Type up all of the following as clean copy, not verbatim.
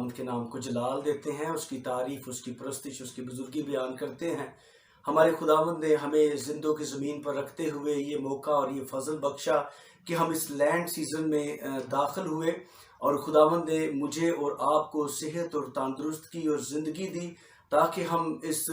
खुदावंद के नाम को जलाल देते हैं, उसकी तारीफ़, उसकी परस्तिश, उसकी बुजुर्गी बयान करते हैं। हमारे खुदावंद ने हमें ज़िंदों की ज़मीन पर रखते हुए ये मौका और ये फ़ज़ल बख्शा कि हम इस लैंड सीज़न में दाखिल हुए, और खुदावंद ने मुझे और आपको सेहत और तंदुरुस्ती और ज़िंदगी दी, ताकि हम इस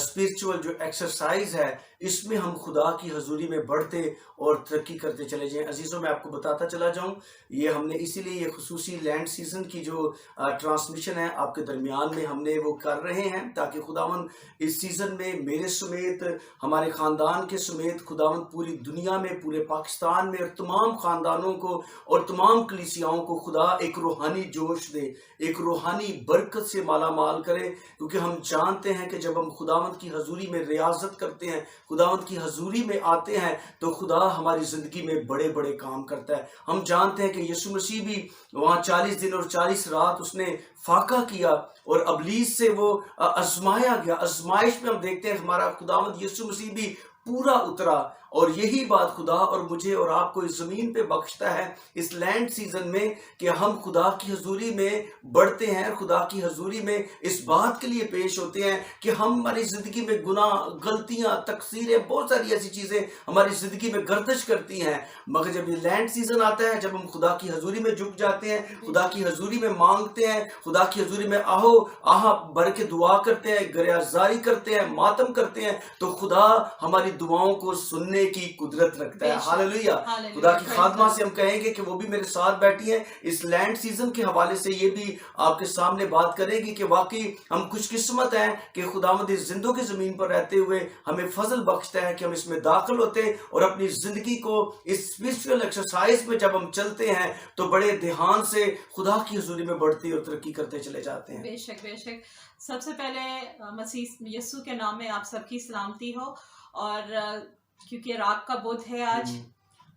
स्पिरिचुअल जो एक्सरसाइज है इसमें हम खुदा की हजूरी में बढ़ते और तरक्की करते चले जाएं। अजीज़ों, मैं आपको बताता चला जाऊं, ये हमने इसीलिए ये खुसूसी लैंड सीज़न की जो ट्रांसमिशन है आपके दरमियान में हमने वो कर रहे हैं, ताकि खुदावंद इस सीज़न में मेरे समेत, हमारे ख़ानदान के समेत, खुदावंद पूरी दुनिया में, पूरे पाकिस्तान में और तमाम ख़ानदानों को और तमाम कलीसियाओं को खुदा एक रूहानी जोश दे, एक रूहानी बरकत से माला माल करे। क्योंकि हम जानते हैं कि जब हम खुदावंद की हजूरी में रियाजत करते हैं, खुदावंद की हजूरी में आते हैं, तो खुदा हमारी ज़िंदगी में बड़े बड़े काम करता है। हम जानते हैं कि यीशु मसीह भी वहाँ 40 दिन और 40 रात उसने फाका किया और अबलीस से वो आजमाया गया। आजमाइश में हम देखते हैं हमारा खुदावंद यीशु मसीह भी पूरा उतरा, और यही बात खुदा और मुझे और आपको इस ज़मीन पे बख्शता है इस लैंड सीज़न में कि हम खुदा की हजूरी में बढ़ते हैं, खुदा की हजूरी में इस बात के लिए पेश होते हैं कि हमारी ज़िंदगी में गुनाह, गलतियाँ, तकसीरें, बहुत सारी ऐसी चीज़ें हमारी ज़िंदगी में गर्दिश करती हैं। मगर जब ये लैंड सीज़न आता है, जब हम खुदा की हजूरी में झुक जाते हैं, खुदा की हजूरी में मांगते हैं, खुदा की हजूरी में आहो आहा भर के दुआ करते हैं, गरियाजारी करते हैं, मातम करते हैं, तो खुदा हमारी दुआओं को सुनने की कुदरत रखता है। हालेलुया। खुदा की खादमा से हम कहेंगे कि वो भी मेरे साथ बैठी हैं, इस लैंड सीजन के हवाले से ये भी आपके सामने बात करेगी कि वाकई हम खुशकिस्मत हैं कि खुदावंद इस जिंदों की जमीन पर रहते हुए हमें फजल बख्शता है कि हम इसमें दाखिल होते और अपनी जिंदगी को इस स्पिरिचुअल एक्सरसाइज में जब हम चलते हैं तो बड़े ध्यान से खुदा की हुजूरी में बढ़ते और तरक्की करते चले जाते हैं। बेशक बेशक। सबसे पहले मसीह यीशु के नाम में आप सबकी सलामती हो, और क्योंकि रात का बुध है आज,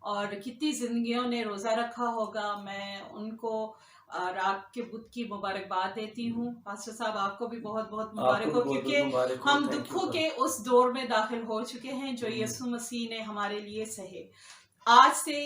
और कितनी जिंदगियों ने रोज़ा रखा होगा, मैं उनको रात के बुध की मुबारकबाद देती हूँ। पास्टर साहब आपको भी बहुत बहुत मुबारक हो, क्योंकि हम दुखों के उस दौर में दाखिल हो चुके हैं जो यीशु मसीह ने हमारे लिए सहे। आज से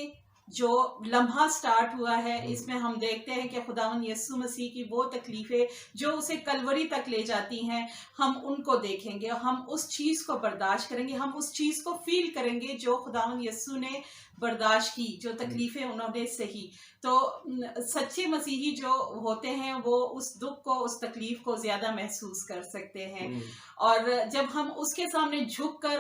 जो लम्हा स्टार्ट हुआ है, इसमें हम देखते हैं कि खुदावंद यीशु मसीह की वो तकलीफ़ें जो उसे कलवरी तक ले जाती हैं, हम उनको देखेंगे, हम उस चीज़ को बर्दाश्त करेंगे, हम उस चीज़ को फील करेंगे जो खुदावंद यीशु ने बर्दाश्त की, जो तकलीफ़ें उन्होंने सही। तो सच्चे मसीही जो होते हैं वो उस दुख को, उस तकलीफ़ को ज़्यादा महसूस कर सकते हैं, और जब हम उसके सामने झुक कर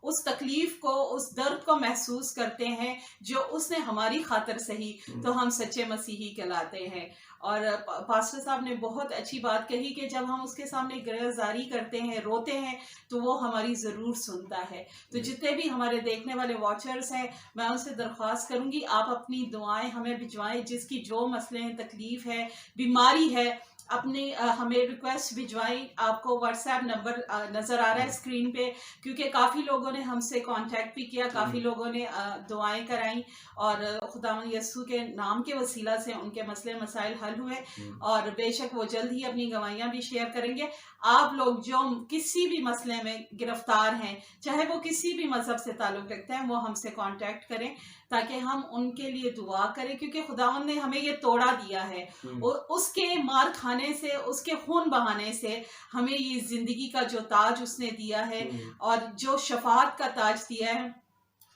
उस तकलीफ को, उस दर्द को महसूस करते हैं जो उसने हमारी खातिर सही, तो हम सच्चे मसीही कहलाते हैं। और पास्टर साहब ने बहुत अच्छी बात कही कि जब हम उसके सामने गिरफ्तारी करते हैं, रोते हैं, तो वो हमारी ज़रूर सुनता है। तो जितने भी हमारे देखने वाले वॉचर्स हैं, मैं उनसे दरख्वास्त करूँगी आप अपनी दुआएं हमें भिजवाएं, जिसकी जो मसले हैं, तकलीफ़ है, बीमारी है, अपनी हमें रिक्वेस्ट भिजवाई। आपको व्हाट्सएप नंबर नज़र आ रहा है स्क्रीन पे, क्योंकि काफ़ी लोगों ने हमसे कांटेक्ट भी किया, काफ़ी लोगों ने दुआएं कराई, और खुदावंद यीशु के नाम के वसीला से उनके मसले मसाइल हल हुए, और बेशक वो जल्द ही अपनी गवाहियाँ भी शेयर करेंगे। आप लोग जो किसी भी मसले में गिरफ्तार हैं, चाहे वो किसी भी मज़हब से ताल्लुक़ रखते हैं, वो हमसे कांटेक्ट करें ताकि हम उनके लिए दुआ करें, क्योंकि खुदावंद ने हमें ये तोड़ा दिया है, उसके मार खाने से, उसके खून बहाने से हमें ये ज़िंदगी का जो ताज उसने दिया है और जो शफाअत का ताज दिया है,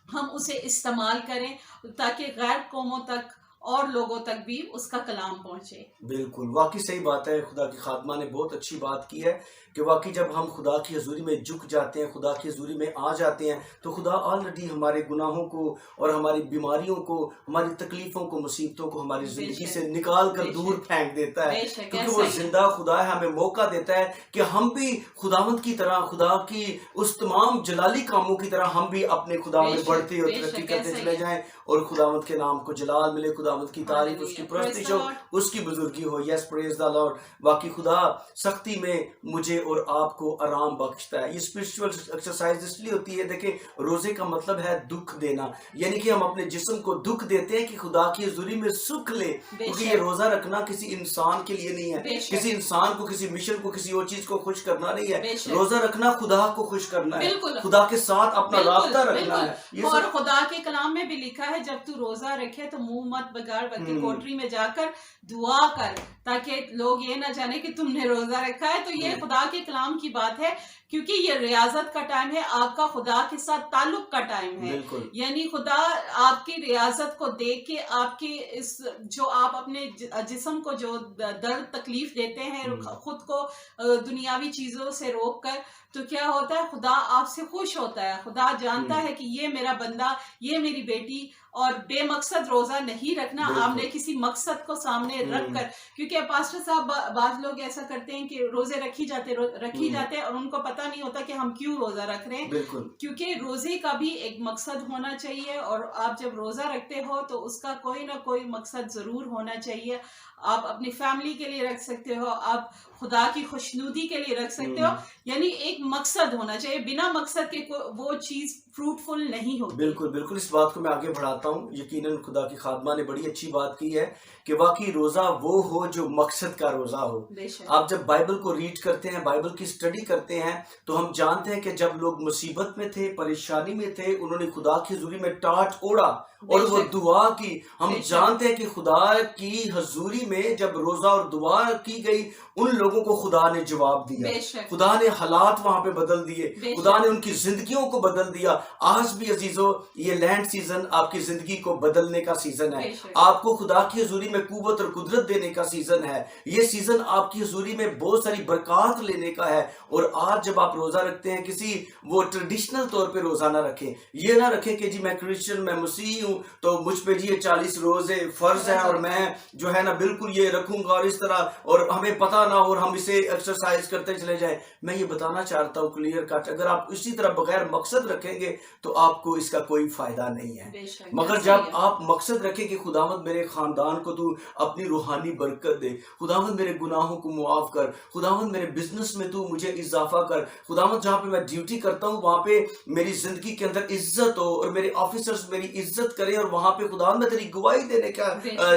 हम उसे इस्तेमाल करें ताकि गैर कौमों तक और लोगों तक भी उसका कलाम पहुँचे। बिल्कुल, वाकई सही बात है। खुदा की खादमा ने बहुत अच्छी बात की है कि वाकई जब हम खुदा की हजूरी में झुक जाते हैं, खुदा की हजूरी में आ जाते हैं, तो खुदा ऑलरेडी हमारे गुनाहों को और हमारी बीमारियों को, हमारी तकलीफ़ों को, मुसीबतों को हमारी ज़िंदगी से निकाल कर दूर फेंक देता है, क्योंकि वो जिंदा खुदा है। हमें मौका देता है कि हम भी खुदावंद की तरह, खुदा की उस तमाम जलाली कामों की तरह हम भी अपने खुदा में बढ़ते और तरक्की करते चले जाएं, और खुदावंद के नाम को जलाल मिले, खुदावंद की तारीफ, उसकी परस्तिश हो, उसकी बुजुर्गी हो। Yes, praise the Lord. वाकई खुदा सख्ती में मुझे और आपको आराम बख्शता है। ये स्पिरिचुअल एक्सरसाइज इसलिए होती है, देखें, रोजे का मतलब है दुख देना, यानी कि हम अपने जिस्म को दुख देते हैं कि खुदा की हुजूरी में सुख ले, क्योंकि ये रोजा रखना किसी इंसान के लिए नहीं है, किसी इंसान को, किसी मिशन को, किसी और चीज को खुश करना नहीं है। रोजा रखना खुदा को खुश करना है, खुदा के साथ अपना राब्ता रखना है। और खुदा के कलाम में भी लिखा है, जब तू रोजा रखे तो मुंह मत गाड़, बल्कि कोठरी में जाकर दुआ कर, ताकि लोग ये ना जाने कि तुमने रोजा रखा है। तो ये खुदा के कलाम की बात है, क्योंकि ये रियाजत का टाइम है, आपका खुदा के साथ ताल्लुक का टाइम है। यानी खुदा आपकी रियाजत को देख के, आपकी इस जो आप अपने जिस्म को जो दर्द तकलीफ देते हैं खुद को दुनियावी चीजों से रोक कर, तो क्या होता है, खुदा आपसे खुश होता है। खुदा जानता है कि ये मेरा बंदा, ये मेरी बेटी, और बेमकसद रोजा नहीं रखना, आपने किसी मकसद को सामने रख कर। क्योंकि पास्टर साहब बाद लोग ऐसा करते हैं कि रोजे रखी जाते हैं और उनको पता नहीं होता कि हम क्यों रोजा रख रहे हैं। क्योंकि रोजे का भी एक मकसद होना चाहिए, और आप जब रोजा रखते हो तो उसका कोई ना कोई मकसद जरूर होना चाहिए। आप अपनी फैमिली के लिए रख सकते हो, आप खुदा की खुशनुदी के लिए रख सकते हो, यानी एक मकसद होना चाहिए। बिना मकसद के वो चीज फ्रूटफुल नहीं होती। बिल्कुल बिल्कुल, इस बात को मैं आगे बढ़ाता हूँ। यकीनन खुदा की खादमा ने बड़ी अच्छी बात की है कि वाकई रोजा वो हो जो मकसद का रोजा हो। आप जब बाइबल को रीड करते हैं, बाइबल की स्टडी करते हैं, तो हम जानते हैं कि जब लोग मुसीबत में थे, परेशानी में थे, उन्होंने खुदा की हजूरी में टाट ओढ़ा और वो दुआ की। हम जानते हैं कि खुदा की हजूरी में जब रोजा और दुआ की गई, उन लोगों को खुदा ने जवाब दिया, खुदा ने हालात वहां पे बदल दिए, खुदा ने उनकी जिंदगियों को बदल दिया। आज भी अजीजों, ये लैंड सीजन आपकी जिंदगी को बदलने का सीजन है। आपको खुदा की हजूरी में कुव्वत और कुदरत देने का सीजन है। ये सीजन आपकी हजूरी में बहुत सारी बरकत लेने का है। और आज जब आप रोजा रखते हैं, किसी वो ट्रेडिशनल तौर पे रोजा ना रखें। ये ना रखें कि जी मैं क्रिश्चियन, मैं मसीह हूँ, तो मुझ पे जी ये 40 रोजे फर्ज है और मैं जो है ना बिल्कुल ये रखूंगा और इस तरह, और हमें पता ना हो और हम इसे एक्सरसाइज करते चले जाएं। मैं ये बताना चाहता हूँ क्लियर कट, अगर आप इसी तरह बगैर मकसद रखेंगे तो आपको इसका कोई फायदा नहीं है। मगर जब आप मकसद रखें कि खुदावंद मेरे खानदान को तू अपनी रूहानी बरकत दे, खुदावंद मेरे गुनाहों को मुआफ कर, खुदावंद मेरे बिजनेस में तू मुझे इजाफा कर, खुदावंद जहाँ पे मैं ड्यूटी करता हूँ वहां पे मेरी जिंदगी के अंदर इज्जत हो और मेरे ऑफिसर्स मेरी इज्जत करें, और वहां पे खुदावंद मैं तेरी गवाही देने का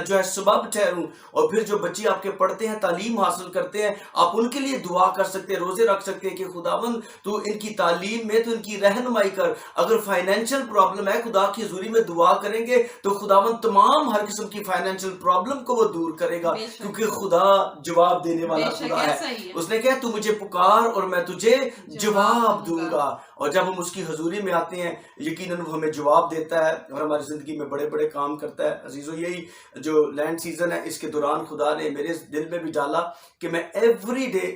जो है सबब ठहरूं। और फिर जो बच्चे आपके पढ़ते हैं, तालीम हासिल करते हैं, आप उनके लिए दुआ कर सकते हैं, रोजे रख सकते हैं कि खुदावंद तू इनकी तालीम में तू इनकी रहनुमाई कर। अगर फाइनेंशियल प्रॉब्लम है, खुदा की हजूरी में दुआ करेंगे तो खुदावंद तमाम हर किस्म की फाइनेंशियल प्रॉब्लम को वो दूर करेगा, क्योंकि खुदा जवाब देने वाला खुदा है। उसने कहा तू मुझे पुकार और मैं तुझे जवाब दूंगा। और जब हम उसकी हजूरी में आते हैं, यकीनन वो हमें जवाब देता है और हमारी जिंदगी में बड़े बड़े काम करता है। अजीजों, यही जो लैंड सीजन है, इसके दौरान खुदा ने मेरे दिल में भी डाला कि मैं एवरी डे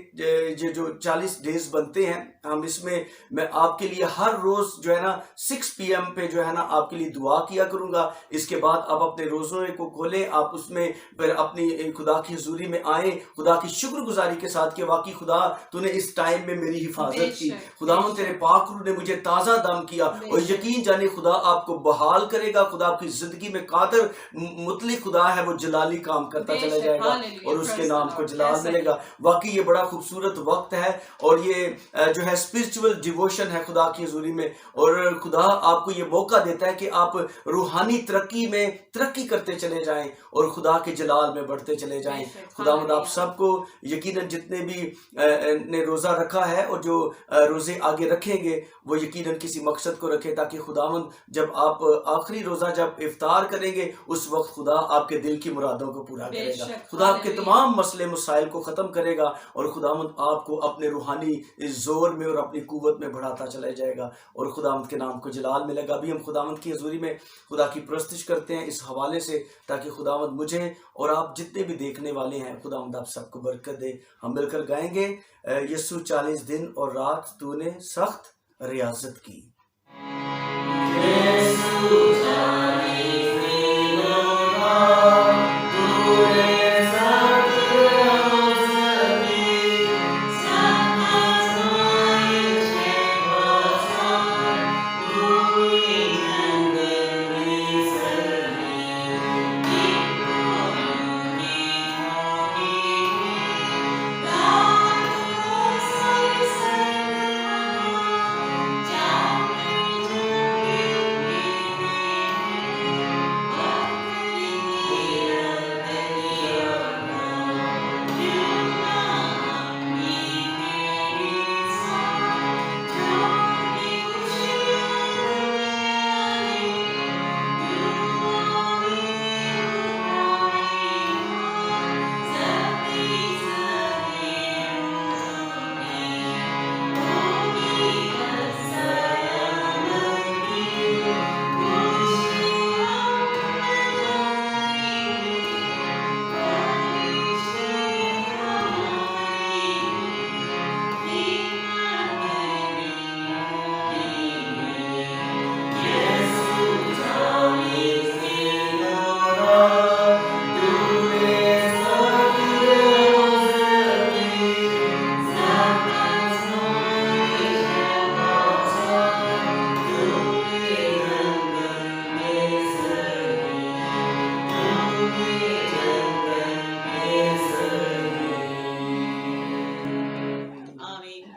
जो 40 डेज बनते हैं, हम इसमें मैं आपके लिए हर रोज जो है ना 6 PM पे जो है ना आपके लिए दुआ किया करूंगा। इसके बाद आप अपने रोजों को खोलें, आप उसमें फिर अपनी खुदा की हजूरी में आए, खुदा की शुक्रगुजारी के साथ कि वाकई खुदा तूने इस टाइम में मेरी हिफाजत की, खुदावंद तेरे पाक रूह ने मुझे ताजा दम किया। और यकीन जाने खुदा आपको बहाल करेगा, खुदा आपकी जिंदगी में कादर मुतलिक खुदा है, वो जलाली काम करता चला जाएगा और उसके नाम को जलाल मिलेगा। वाकई ये बड़ा खूबसूरत वक्त है और ये जो है स्पिरिचुअल डिवोशन है खुदा की हजूरी में। और खुदा आपको ये मौका देता है कि आप रूहानी तरक्की में तरक्की करते चले जाएं और खुदा के जलाल में बढ़ते चले जाएं। खुदावंद आप सबको यकीनन जितने भी ने रोजा रखा है और जो रोजे आगे रखेंगे वो यकीनन किसी मकसद को रखे, ताकि खुदावंद जब आप आखिरी रोजा जब इफ्तार करेंगे उस वक्त खुदा आपके दिल की मुरादों को पूरा करेगा, खुदा आपके तमाम मसले मसाइल को खत्म करेगा और खुदावंद आपको अपने रूहानी जोर में और अपनी कुव्वत में बढ़ाता चला जाएगा और खुदावंद के नाम को जलाल मिलेगा। अभी हम खुदावंद की हजूरी में खुदा की परस्तिश करते हैं इस हवाले से, ताकि खुदावंद मुझे और आप जितने भी देखने वाले हैं खुदावंद आप सबको बरकत दे। हम मिलकर गाएंगे यीशु 40 दिन और रात तूने सख्त रियाजत की।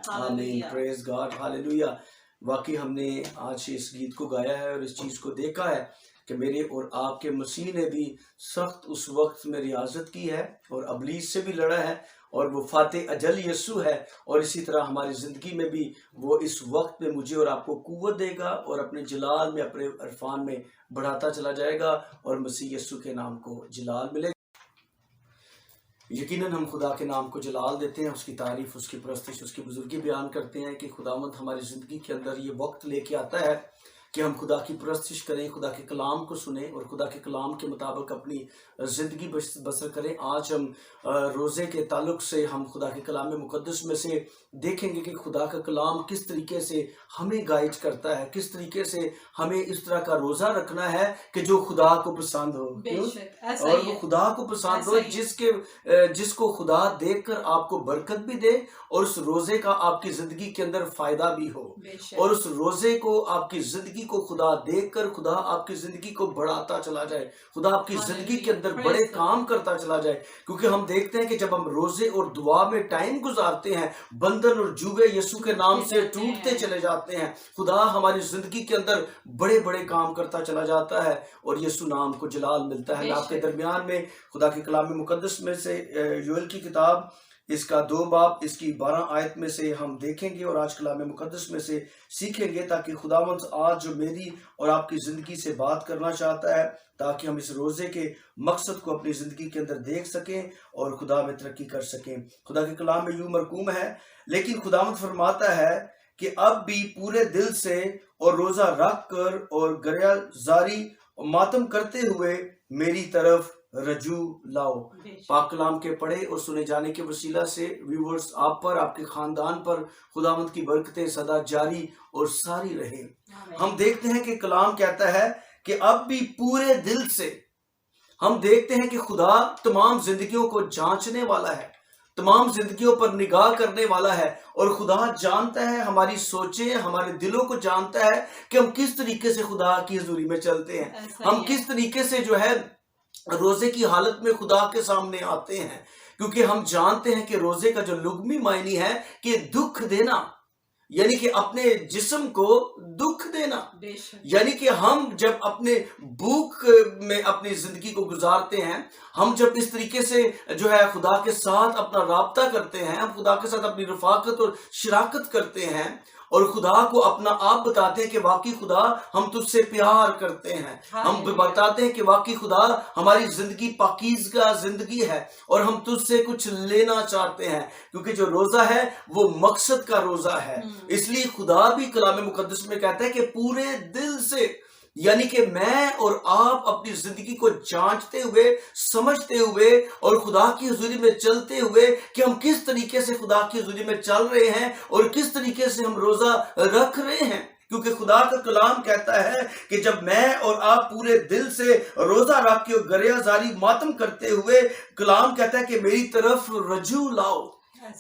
आमीन, हालेलुया। Praise God, hallelujah. वाकई हमने आज इस गीत को गाया है और इस चीज़ को देखा है कि मेरे और आपके मसीह ने भी सख्त उस वक्त में रियाजत की है और अबलीस से भी लड़ा है और वो फाते अजल यीशु है। और इसी तरह हमारी ज़िंदगी में भी वो इस वक्त में मुझे और आपको कुव्वत देगा और अपने जलाल में, अपने इरफान में बढ़ाता चला जाएगा और मसीह यीशु के नाम को जलाल मिलेगा। यकीनन हम खुदा के नाम को जलाल देते हैं, उसकी तारीफ, उसकी परस्तिश, उसकी बुजुर्गी बयान करते हैं कि खुदावंद हमारी ज़िंदगी के अंदर ये वक्त लेके आता है कि हम खुदा की परस्तिश करें, खुदा के कलाम को सुनें और खुदा के कलाम के मुताबिक अपनी ज़िंदगी बसर करें। आज हम रोज़े के ताल्लुक से हम खुदा के कलाम मुक़द्दस में से देखेंगे कि खुदा का कलाम किस तरीके से हमें गाइड करता है, किस तरीके से हमें इस तरह का रोज़ा रखना है कि जो खुदा को पसंद हो। बेशक, ऐसा और ही वो है। खुदा को पसंद हो, ऐसा ही जिसको खुदा देखकर आपको बरकत भी दे और उस रोज़े का आपकी ज़िंदगी के अंदर फ़ायदा भी हो। बेशक, और उस रोज़े को, आपकी ज़िंदगी को खुदा देखकर खुदा आपकी ज़िंदगी को बढ़ाता चला जाए, खुदा आपकी ज़िंदगी के अंदर Praise बड़े God. काम करता चला जाए। क्योंकि हम देखते हैं कि जब हम रोज़े और दुआ में टाइम गुजारते हैं, बंधन और जुए यीशु के नाम से टूटते चले जाते हैं। खुदा हमारी ज़िंदगी के अंदर बड़े बड़े काम करता चला जाता है और यीशु नाम को जलाल मिलता है। मैं आपके बेशक। दरमियान में खुदा के कलाम मुक़द्दस में से योएल की किताब इसका 2 बाब इसकी 12 आयत में से हम देखेंगे और आज कलाम मुक़द्दस में से सीखेंगे, ताकि खुदावंद आज जो मेरी और आपकी ज़िंदगी से बात करना चाहता है, ताकि हम इस रोज़े के मकसद को अपनी ज़िंदगी के अंदर देख सकें और खुदा में तरक्की कर सकें। खुदा के कलाम में यूं मरकूम है, लेकिन खुदावंद फरमाता है कि अब भी पूरे दिल से और रोज़ा रख कर और गरिया जारी और मातम करते हुए मेरी तरफ रजू लाओ। बेशक। पाक कलाम के पढ़े और सुने जाने के वसीला से व्यूवर्स, आप पर, आपके खानदान पर खुदावंद की बरकतें सदा जारी और सारी रहे। आमीन। हम देखते हैं कि कलाम कहता है कि अब भी पूरे दिल से, हम देखते हैं कि खुदा तमाम जिंदगियों को जांचने वाला है, तमाम जिंदगियों पर निगाह करने वाला है और खुदा जानता है हमारी सोचें, हमारे दिलों को जानता है कि हम किस तरीके से खुदा की हुजूरी में चलते हैं, ऐसा हम ही है। किस तरीके से जो है रोजे की हालत में खुदा के सामने आते हैं। क्योंकि हम जानते हैं कि रोजे का जो लुग़वी मायने है कि दुख देना, यानी कि अपने जिस्म को दुख देना। बेशक। यानी कि हम जब अपने भूख में अपनी जिंदगी को गुजारते हैं, हम जब इस तरीके से जो है खुदा के साथ अपना राब्ता करते हैं, हम खुदा के साथ अपनी रफाकत और शराकत करते हैं और खुदा को अपना आप बताते हैं कि वाकई खुदा हम तुझसे प्यार करते हैं, हम बताते हैं कि वाकई खुदा हमारी जिंदगी पाकीज़ा जिंदगी है और हम तुझसे कुछ लेना चाहते हैं। क्योंकि जो रोजा है वो मकसद का रोजा है। इसलिए खुदा भी कलाम मुकद्दस में कहता है कि पूरे दिल से, यानी कि मैं और आप अपनी जिंदगी को जांचते हुए, समझते हुए और खुदा की हुजूरी में चलते हुए कि हम किस तरीके से खुदा की हुजूरी में चल रहे हैं और किस तरीके से हम रोजा रख रहे हैं। क्योंकि खुदा का कलाम कहता है कि जब मैं और आप पूरे दिल से रोजा रख के गरिया जारी मातम करते हुए, कलाम कहता है कि मेरी तरफ रजू लाओ।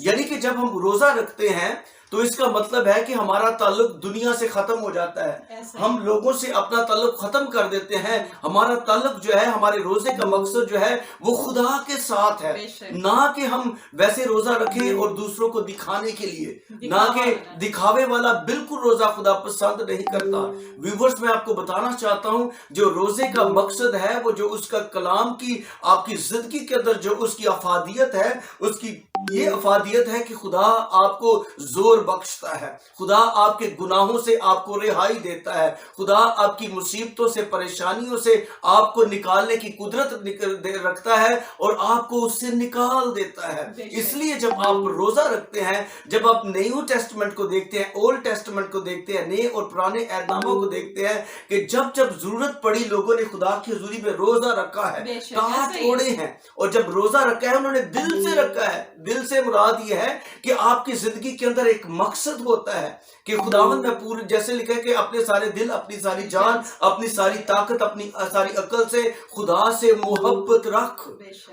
यानी कि जब हम रोजा रखते हैं तो इसका मतलब है कि हमारा ताल्लुक दुनिया से खत्म हो जाता है, हम लोगों से अपना ताल्लुक खत्म कर देते हैं। हमारा ताल्लुक जो है, हमारे रोजे का मकसद जो है वो खुदा के साथ है, ना कि हम वैसे रोजा रखें और दूसरों को दिखाने के लिए, ना कि दिखावे वाला बिल्कुल रोजा खुदा पसंद नहीं करता। व्यूवर्स, मैं आपको बताना चाहता हूं, जो रोजे का मकसद है, वो जो उसका कलाम की आपकी जिंदगी के अंदर जो उसकी अफादियत है, उसकी ये अफादियत है कि खुदा आपको जोर बख्शता है, खुदा आपके गुनाहों से आपको रिहाई देता है, खुदा आपकी मुसीबतों से, परेशानियों से आपको निकालने की कुदरत रखता है और आपको उससे निकाल देता है। इसलिए जब आप रोजा रखते हैं, जब आप न्यू टेस्टमेंट को देखते हैं, ओल्ड टेस्टमेंट को देखते हैं, नए और पुराने ऐहदनामों को देखते हैं कि जब जब जरूरत पड़ी लोगों ने खुदा की हुजूरी में रोजा रखा है, काट ओढ़े हैं, और जब रोजा रखा है उन्होंने दिल से रखा है। दिल से मुराद ये है कि आपकी जिंदगी के अंदर एक मकसद होता है कि खुदावंद में पूरे, जैसे लिखा है कि अपने सारे दिल, अपनी सारी जान, अपनी सारी ताकत, अपनी सारी अकल से खुदा से मोहब्बत रख।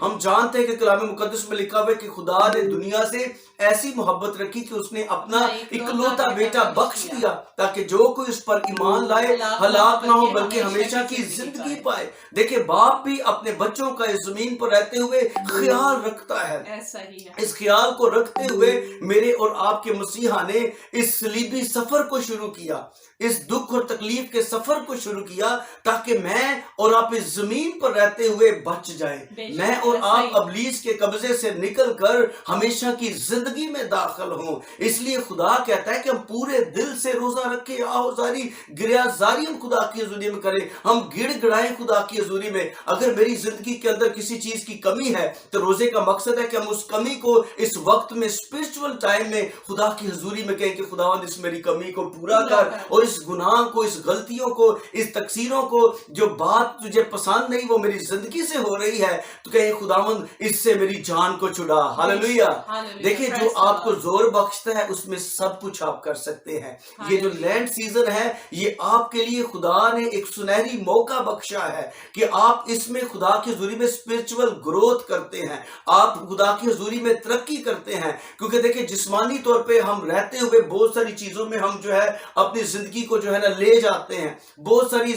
हम जानते हैं कि कलाम मुकद्दस में लिखा हुआ है कि खुदा ने दुनिया से ایسی محبت رکھی کہ اس نے اپنا اپنا اکلوتا بیٹا بخش دیا، دیا تاکہ جو کوئی اس پر ایمان لائے ہلاک نہ ہو بلکہ ہمیشہ کی زندگی زندگی پائے۔ دیکھیں باپ بھی اپنے بچوں کا اس زمین پر رہتے ہوئے خیال رکھتا ہے۔ ایسا ہی ہے۔ اس خیال کو رکھتے ہوئے میرے اور آپ کے مسیحا نے اس صلیبی سفر کو شروع کیا، اس دکھ اور تکلیف کے سفر کو شروع کیا تاکہ میں اور آپ اس زمین پر رہتے ہوئے بچ جائیں، میں اور آپ ابلیس کے قبضے سے نکل کر ہمیشہ کی زندگی میں داخل ہوں۔ اس لیے خدا کہتا ہے کہ ہم پورے دل سے روزہ رکھیں، آہوزاری گریہ زاری ہم خدا کی حضوری میں کریں، ہم گڑ گڑائیں خدا کی حضوری میں۔ اگر میری زندگی کے اندر کسی چیز کی کمی ہے تو روزے کا مقصد ہے کہ ہم اس کمی کو اس وقت میں اسپرچول ٹائم میں خدا کی حضوری میں کہیں کہ خداوند اس میری کمی کو پورا کر، اور اس گناہ کو، اس غلطیوں کو، اس تقصیروں کو، جو بات تجھے پسند نہیں وہ میری زندگی سے ہو رہی ہے، تو کہیں خداوند اس سے میری جان کو چھڑا۔ ہاللویہ۔ دیکھیں جو آپ کو زور بخشتا ہے اس میں سب کچھ آپ کر سکتے ہیں۔ یہ جو لینڈ سیزن ہے یہ آپ کے لیے خدا نے ایک سنہری موقع بخشا ہے کہ آپ اس میں خدا کی حضوری میں اسپرچول گروتھ کرتے ہیں، آپ خدا کی حضوری میں ترقی کرتے ہیں۔ کیونکہ دیکھیں جسمانی طور پہ ہم رہتے ہوئے بہت ساری چیزوں میں ہم جو ہے اپنی زندگی کو جو ہے نا لے جاتے ہیں، بہت ساری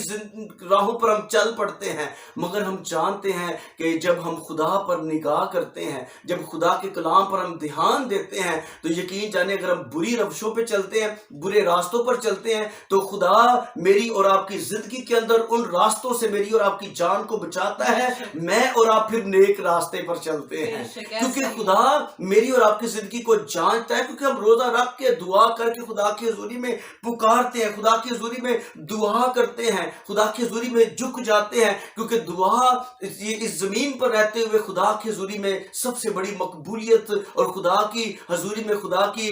راہوں پر ہم چل پڑتے ہیں، مگر ہم جانتے ہیں کہ جب ہم خدا پر نگاہ کرتے ہیں، جب خدا کے کلام پر ہم دھیان دیتے ہیں تو یقین جانے اگر ہم بری روشوں پہ چلتے ہیں، برے راستوں پر چلتے ہیں تو خدا میری اور آپ کی زندگی کے اندر ان راستوں سے میری اور آپ کی جان کو بچاتا ہے، میں اور آپ پھر نیک راستے پر چلتے ہیں، کیونکہ خدا میری اور آپ کی زندگی کو جانتا ہے، کیونکہ ہم روزہ رکھ کے دعا کر کے خدا کی حضوری میں پکارتے ہیں، خدا کی حضوری میں دعا کرتے ہیں، خدا کی حضوری میں جھک جاتے ہیں، کیونکہ دعا اس زمین پر رہتے ہوئے خدا کی حضوری میں سب سے بڑی مقبولیت اور خدا کی حضوری میں خدا کی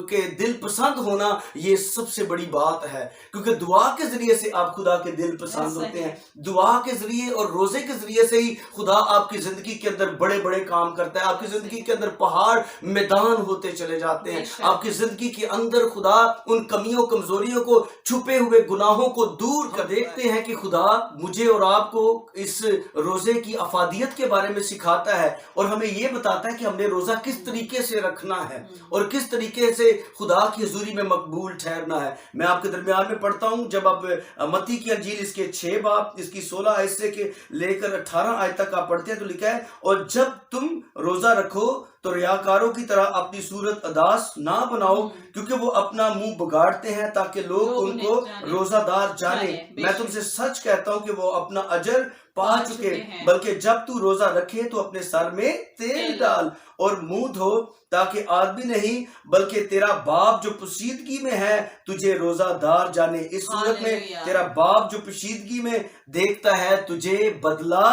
کے دل پسند ہونا یہ سب سے بڑی بات ہے، کیونکہ دعا کے ذریعے سے آپ خدا کے دل پسند ہوتے ہیں، دعا کے ذریعے اور روزے کے ذریعے سے ہی خدا آپ کی زندگی کے اندر بڑے بڑے کام کرتا ہے، آپ کی زندگی کے اندر پہاڑ میدان ہوتے چلے جاتے ہیں، آپ کی زندگی کے اندر خدا ان کمیوں کمزوریوں کو، چھپے ہوئے گناہوں کو دور کر دیکھتے ہیں کہ خدا مجھے اور آپ کو اس روزے کی افادیت کے بارے میں سکھاتا ہے اور ہمیں یہ بتاتا ہے کہ ہم نے روزہ کس طریقے سے رکھنا ہے اور کس طریقے سے خدا کی حضوری میں مقبول ٹھہرنا ہے۔ میں آپ کے درمیان میں پڑھتا ہوں، جب آپ متی کی انجیل اس کے 6 باب اس کی 16 آیت سے لے کر 18 آیت تک آپ پڑھتے ہیں تو لکھا ہے، اور جب تم روزہ رکھو تو ریاکاروں کی طرح اپنی صورت اداس نہ بناؤ، کیونکہ وہ اپنا منہ بگاڑتے ہیں تاکہ لوگ ان کو روزہ دار جانیں۔ میں تم سے سچ کہتا ہوں کہ وہ اپنا اجر پا چکے، بلکہ جب تو روزہ رکھے تو اپنے سر میں تیل ڈال اور منہ دھو، تاکہ آدمی نہیں بلکہ تیرا باپ جو پوشیدگی میں ہے تجھے روزہ دار جانے۔ اس صورت میں تیرا باپ جو پوشیدگی میں دیکھتا ہے تجھے بدلہ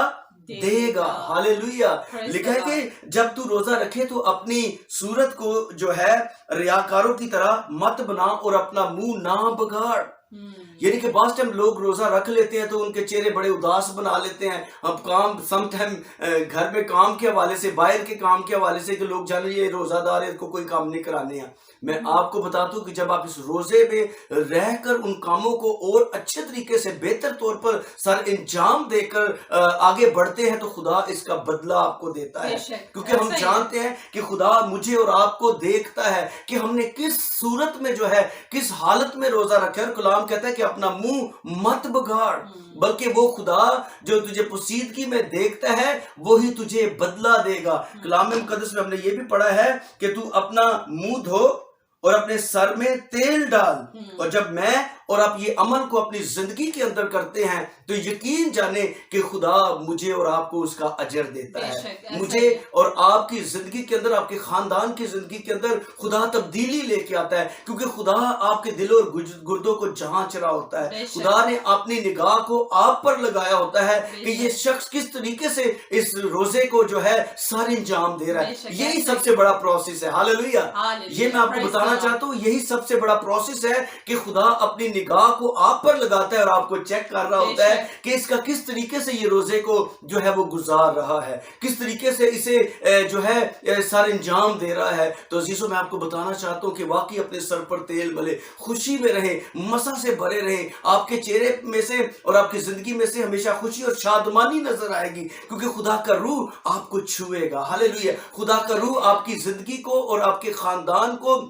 دے گا۔ ہاللویہ۔ لکھا ہے کہ جب تو روزہ رکھے تو اپنی صورت کو جو ہے ریاکاروں کی طرح مت بنا اور اپنا منہ نہ بگاڑ۔ یعنی کہ بعض ٹائم لوگ روزہ رکھ لیتے ہیں تو ان کے چہرے بڑے اداس بنا لیتے ہیں، اب کام سم ٹائم گھر میں کام کے حوالے سے، باہر کے کام کے حوالے سے کہ لوگ جانے یہ روزہ دار ہے، اس کو کوئی کام نہیں کرانے ہیں۔ میں آپ کو بتاتا ہوں کہ جب آپ اس روزے میں رہ کر ان کاموں کو اور اچھے طریقے سے بہتر طور پر سر انجام دے کر آگے بڑھتے ہیں تو خدا اس کا بدلہ آپ کو دیتا ہے، کیونکہ ہم جانتے ہیں کہ خدا مجھے اور آپ کو دیکھتا ہے کہ ہم نے کس صورت میں جو ہے کس حالت میں روزہ رکھا ہے۔ کلام کہتا ہے کہ اپنا منہ مت بگاڑ، بلکہ وہ خدا جو تجھے پوشیدگی میں دیکھتا ہے وہی تجھے بدلہ دے گا۔ کلام مقدس میں ہم نے یہ بھی پڑھا ہے کہ تو اپنا منہ دھو اور اپنے سر میں تیل ڈال، اور جب میں اور آپ یہ عمل کو اپنی زندگی کے اندر کرتے ہیں تو یقین جانے کہ خدا مجھے اور آپ کو اس کا اجر دیتا ہے۔ مجھے اور آپ کی زندگی کے اندر، آپ کے خاندان کی زندگی کے اندر خدا تبدیلی لے کے آتا ہے، کیونکہ خدا آپ کے دل اور گردوں کو جانچ رہا ہوتا ہے۔ خدا نے اپنی نگاہ کو آپ پر لگایا ہوتا ہے کہ یہ شخص کس طریقے سے اس روزے کو جو ہے سر انجام دے رہا ہے۔ یہی سب سے بڑا پروسیس ہے۔ ہاللویہ۔ یہ میں آپ کو بتانا بتانا چاہتا ہوں یہی سب سے بڑا پروسیس ہے کہ خدا اپنی نگاہ کو آپ پر لگاتا ہے اور آپ کو چیک کر رہا ہوتا ہے کہ اس کا کس طریقے سے یہ روزے کو جو ہے وہ گزار رہا ہے, کس طریقے سے اسے جو ہے سر انجام دے رہا ہے. تو عزیزوں میں آپ کو بتانا چاہتا ہوں کہ واقعی اپنے سر پر تیل ملے, خوشی میں رہیں, مسا سے بھرے رہیں. آپ کے چہرے میں سے اور آپ کی زندگی میں سے ہمیشہ خوشی اور شادمانی نظر آئے گی, کیونکہ خدا کا روح آپ کو چھوئے گا. ہاللیلویا. خدا کا روح آپ کی زندگی کو اور آپ کے خاندان کو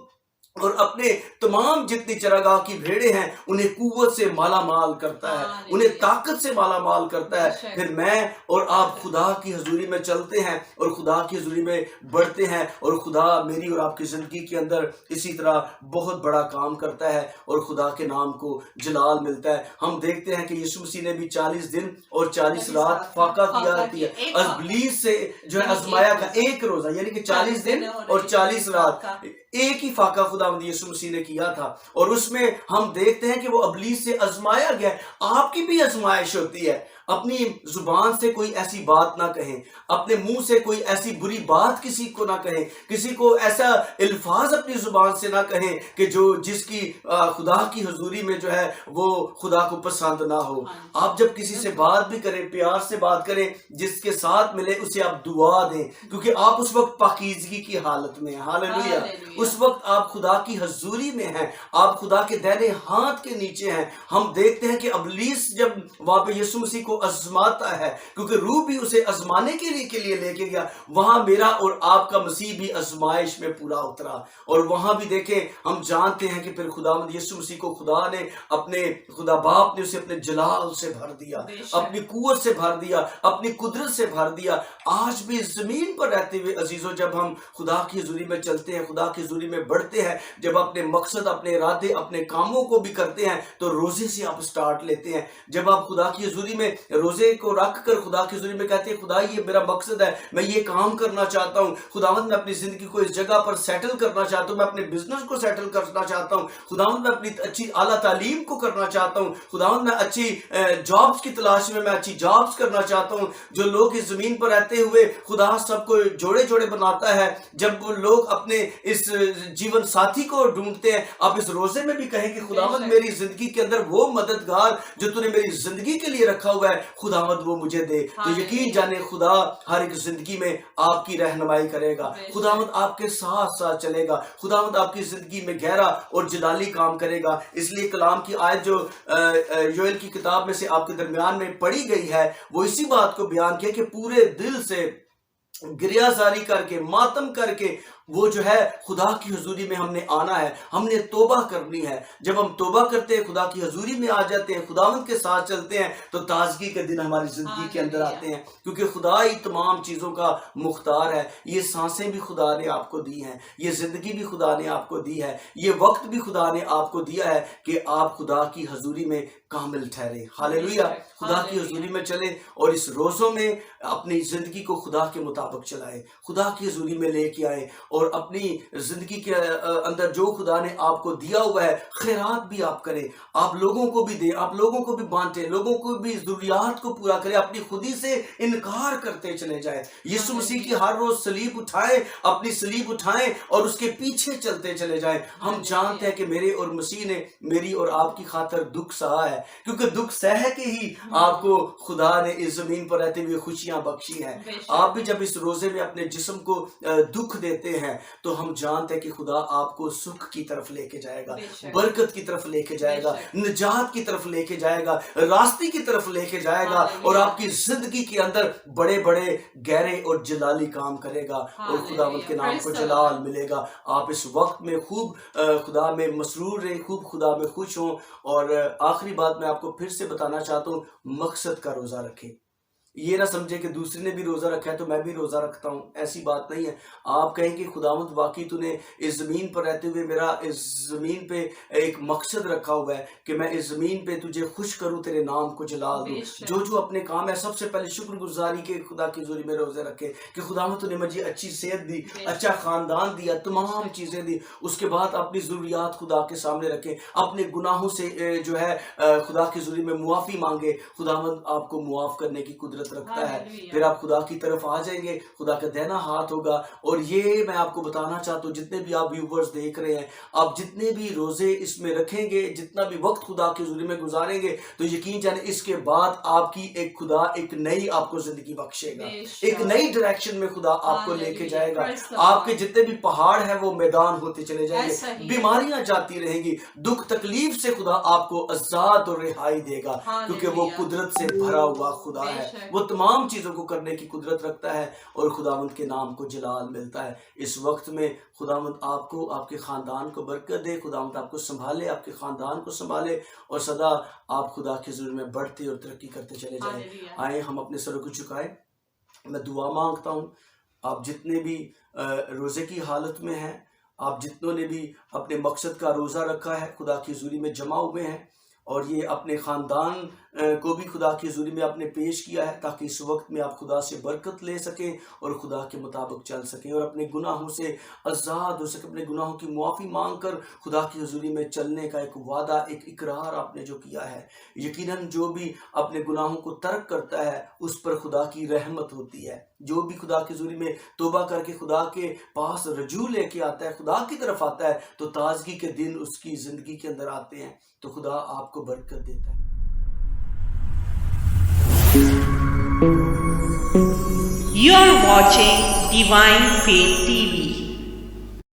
اور اپنے تمام جتنی چراگاہ کی بھیڑیں ہیں انہیں قوت سے مالا مال کرتا ہے, انہیں طاقت سے مالا مال کرتا ہے. پھر میں اور آپ خدا کی حضوری میں چلتے ہیں اور خدا کی حضوری میں بڑھتے ہیں, اور خدا میری اور آپ کی زندگی کے اندر اسی طرح بہت بڑا کام کرتا ہے اور خدا کے نام کو جلال ملتا ہے. ہم دیکھتے ہیں کہ یسوع مسیح نے بھی 40 دن اور 40 رات فاقہ کیا ابلیس سے جو ہے آزمایا کا ایک روزہ, یعنی کہ 40 دن اور 40 رات ایک ہی فاقہ خداوند یسوع مسیح نے کیا تھا. اور اس میں ہم دیکھتے ہیں کہ وہ ابلیس سے آزمایا گیا. آپ کی بھی آزمائش ہوتی ہے. اپنی زبان سے کوئی ایسی بات نہ کہیں, اپنے منہ سے کوئی ایسی بری بات کسی کو نہ کہیں, کسی کو ایسا الفاظ اپنی زبان سے نہ کہیں کہ جس کی خدا کی حضوری میں جو ہے وہ خدا کو پسند نہ ہو. آپ جب کسی سے بات بھی کریں, پیار سے بات کریں, جس کے ساتھ ملے اسے آپ دعا دیں, کیونکہ آپ اس وقت پاکیزگی کی حالت میں ہیں. ہاللیلویا. اس وقت آپ خدا کی حضوری میں ہیں, آپ خدا کے دائنے ہاتھ کے نیچے ہیں. ہم دیکھتے ہیں کہ ابلیس جب وہاں پہ یسوع مسیح کو آزماتا ہے, کیونکہ روح بھی اسے آزمانے کے لیے لے کے گیا, وہاں میرا اور آپ کا مسیح بھی آزمائش میں پورا اترا. اور وہاں بھی دیکھیں ہم جانتے ہیں کہ پھر خداوند یسوع مسیح کو خدا نے اپنے خدا باپ نے اسے اپنے جلال سے بھر دیا, اپنی قوت سے بھر دیا, اپنی قدرت سے بھر دیا. آج بھی زمین پر رہتے ہوئے عزیزوں جب ہم خدا کی حضوری میں چلتے ہیں, خدا کی حضوری میں بڑھتے ہیں, جب اپنے مقصد, اپنے ارادے, اپنے کاموں کو بھی کرتے ہیں تو روزے سے آپ سٹارٹ لیتے ہیں. جب آپ خدا کی حضوری میں روزے کو رکھ کر خدا کی حضوری میں کہتے ہیں خدا یہ میرا مقصد ہے, میں یہ کام کرنا چاہتا ہوں, خداوند میں اپنی زندگی کو اس جگہ پر سیٹل کرنا چاہتا ہوں, میں اپنے بزنس کو سیٹل کرنا چاہتا ہوں, خداوند میں اپنی اچھی اعلیٰ تعلیم کو کرنا چاہتا ہوں, خداوند میں اچھی جابز کی تلاش میں اچھی جابز کرنا چاہتا ہوں. جو لوگ اس زمین پر رہتے ہوئے خدا سب کو جوڑے جوڑے بناتا ہے, جب وہ لوگ اپنے اس جیون ساتھی کو ڈھونڈتے ہیں, آپ اس روزے میں بھی کہیں کہ خداوند میری زندگی کے اندر وہ مددگار جو تو نے میری زندگی کے لیے رکھا ہوا ہے خداوند وہ مجھے دے. تو یقین جانے خدا ہر ایک زندگی میں آپ کی رہنمائی کرے گا, خداوند آپ کے ساتھ ساتھ چلے گا, خداوند آپ کی زندگی میں گہرا اور جلالی کام کرے گا. اس لیے کلام کی آیت جو یوئیل کی کتاب میں سے آپ کے درمیان میں پڑھی گئی ہے وہ اسی بات کو بیان کیا کہ پورے دل سے گریہ زاری کر کے, ماتم کر کے وہ جو ہے خدا کی حضوری میں ہم نے آنا ہے, ہم نے توبہ کرنی ہے. جب ہم توبہ کرتے ہیں, خدا کی حضوری میں آ جاتے ہیں, خداوند کے ساتھ چلتے ہیں تو تازگی کے دن ہماری زندگی کے اندر آتے ہیں, کیونکہ خدا ہی تمام چیزوں کا مختار ہے. یہ سانسیں بھی خدا نے آپ کو دی ہیں, یہ زندگی بھی خدا نے آپ کو دی ہے, یہ وقت بھی خدا نے آپ کو دیا ہے کہ آپ خدا کی حضوری میں کامل ٹھہرے. ہاللیلویا. خدا کی حضوری میں چلیں اور اس روزوں میں اپنی زندگی کو خدا کے مطابق چلائیں, خدا کی حضوری میں لے کے آئیں, اور اپنی زندگی کے اندر جو خدا نے آپ کو دیا ہوا ہے خیرات بھی آپ کریں, آپ لوگوں کو بھی دیں, آپ لوگوں کو بھی بانٹیں, لوگوں کو بھی ضروریات کو پورا کریں, اپنی خودی سے انکار کرتے چلے جائیں. یسوع مسیح کی ہر روز صلیب اٹھائیں, اپنی صلیب اٹھائیں اور اس کے پیچھے چلتے چلے جائیں. ہم جانتے ہیں کہ میرے اور مسیح نے میری اور آپ کی خاطر دکھ سہا ہے, کیونکہ دکھ سہ کے ہی آپ کو خدا نے اس زمین پر رہتے ہوئے خوشیاں بخشی ہیں. آپ بھی جب اس روزے میں اپنے جسم کو دکھ دیتے ہیں تو ہم جانتے ہیں کہ خدا آپ کو سکھ کی طرف لے کے جائے گا, برکت کی طرف لے کے جائے گا, نجات کی طرف لے کے جائے گا, راستے کی طرف لے کے جائے گا, اور آپ کی زندگی کے اندر بڑے بڑے گہرے اور جلالی کام کرے گا, اور خداوند کے نام کو جلال ملے گا. آپ اس وقت میں خوب خدا میں مسرور رہیں, خوب خدا میں خوش ہوں. اور آخری بات میں آپ کو پھر سے بتانا چاہتا ہوں, مقصد کا روزہ رکھیں. یہ نہ سمجھے کہ دوسرے نے بھی روزہ رکھا ہے تو میں بھی روزہ رکھتا ہوں, ایسی بات نہیں ہے. آپ کہیں کہ خداوند واقعی تو نے اس زمین پر رہتے ہوئے میرا اس زمین پہ ایک مقصد رکھا ہوا ہے کہ میں اس زمین پہ تجھے خوش کروں, تیرے نام کو جلال دوں. جو اپنے کام ہے سب سے پہلے شکر گزاری کے خدا کی حضوری میں روزے رکھے کہ خداوند تو نے مجھے اچھی صحت دی, اچھا خاندان دیا, تمام چیزیں دی. اس کے بعد اپنی ضروریات خدا کے سامنے رکھیں, اپنے گناہوں سے جو ہے خدا کی حضوری میں معافی مانگے, خداوند آپ کو معاف کرنے کی قدرت قدرت رکھتا ہے. Hallelujah. پھر آپ خدا کی طرف آ جائیں گے, خدا کا دینا ہاتھ ہوگا. اور یہ میں آپ کو بتانا چاہتا ہوں, جتنے بھی آپ ویورز دیکھ رہے ہیں, آپ جتنے بھی روزے اس میں رکھیں گے, جتنا بھی وقت خدا کے حضور میں گزاریں گے, تو یقین جانیں اس کے بعد آپ کی ایک خدا ایک نئی آپ کو زندگی بخشے گا, ایک نئی ڈائریکشن میں خدا آپ کو لے کے جائے گا. آپ کے جتنے بھی پہاڑ ہیں وہ میدان ہوتے چلے جائیں گے, بیماریاں جاتی رہیں گی, دکھ تکلیف سے خدا آپ کو آزاد اور رہائی دے گا, کیونکہ وہ قدرت سے بھرا ہوا خدا ہے. وہ تمام چیزوں کو کرنے کی قدرت رکھتا ہے, اور خداوند کے نام کو جلال ملتا ہے. اس وقت میں خداوند آپ کو, آپ کے خاندان کو برکت دے, خداوند آپ کو سنبھالے, آپ کے خاندان کو سنبھالے, اور سدا آپ خدا کے حضور میں بڑھتے اور ترقی کرتے چلے جائیں. آئیں ہم اپنے سروں کو جھکائیں, میں دعا مانگتا ہوں. آپ جتنے بھی روزے کی حالت میں ہیں, آپ جتنوں نے بھی اپنے مقصد کا روزہ رکھا ہے, خدا کی حضوری میں جمع ہوئے ہیں, اور یہ اپنے خاندان کو بھی خدا کی حضوری میں آپ نے پیش کیا ہے, تاکہ اس وقت میں آپ خدا سے برکت لے سکیں اور خدا کے مطابق چل سکیں, اور اپنے گناہوں سے آزاد ہو سکیں, اپنے گناہوں کی معافی مانگ کر خدا کی حضوری میں چلنے کا ایک وعدہ, ایک اقرار آپ نے جو کیا ہے. یقیناً جو بھی اپنے گناہوں کو ترک کرتا ہے اس پر خدا کی رحمت ہوتی ہے. جو بھی خدا کی حضوری میں توبہ کر کے خدا کے پاس رجوع لے کے آتا ہے, خدا کی طرف آتا ہے, تو تازگی کے دن اس کی زندگی کے اندر آتے ہیں. تو خدا آپ کو برکت دیتا ہے. You are watching Divine Faith TV.